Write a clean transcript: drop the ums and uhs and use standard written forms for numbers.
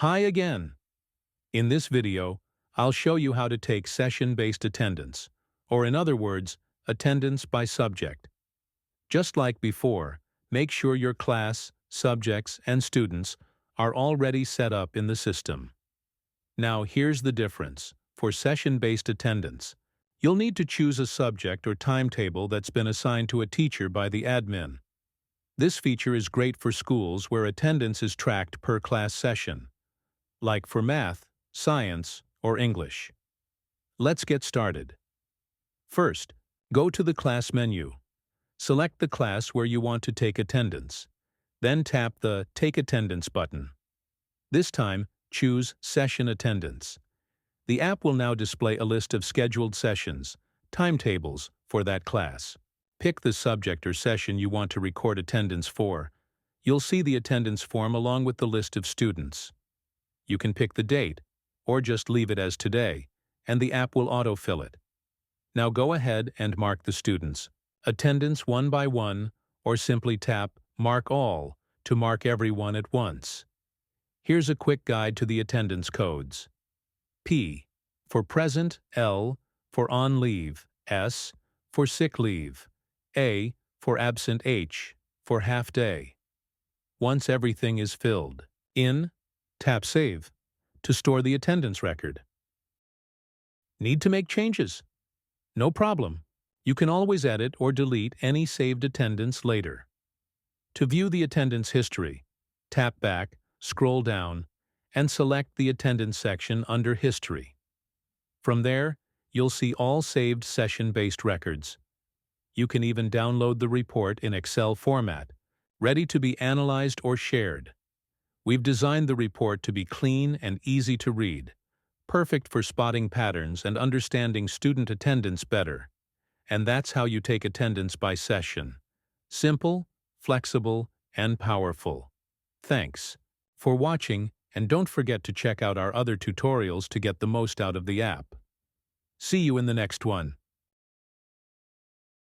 Hi again! In this video, I'll show you how to take session-based attendance, or in other words, attendance by subject. Just like before, make sure your class, subjects, and students are already set up in the system. Now here's the difference. For session-based attendance, you'll need to choose a subject or timetable that's been assigned to a teacher by the admin. This feature is great for schools where attendance is tracked per class session, like for math, science, or English. Let's get started. First, go to the class menu. Select the class where you want to take attendance. Then tap the Take Attendance button. This time, choose Session Attendance. The app will now display a list of scheduled sessions, timetables, for that class. Pick the subject or session you want to record attendance for. You'll see the attendance form along with the list of students. You can pick the date, or just leave it as today, and the app will autofill it. Now go ahead and mark the students, attendance one by one, or simply tap Mark All to mark everyone at once. Here's a quick guide to the attendance codes. P for present, L for on leave, S for sick leave, A for absent, H for half day. Once everything is filled in, tap Save to store the attendance record. Need to make changes? No problem. You can always edit or delete any saved attendance later. To view the attendance history, tap back, scroll down, and select the attendance section under History. From there, you'll see all saved session-based records. You can even download the report in Excel format, ready to be analyzed or shared. We've designed the report to be clean and easy to read, perfect for spotting patterns and understanding student attendance better. And that's how you take attendance by session. Simple, flexible, and powerful. Thanks for watching, and don't forget to check out our other tutorials to get the most out of the app. See you in the next one.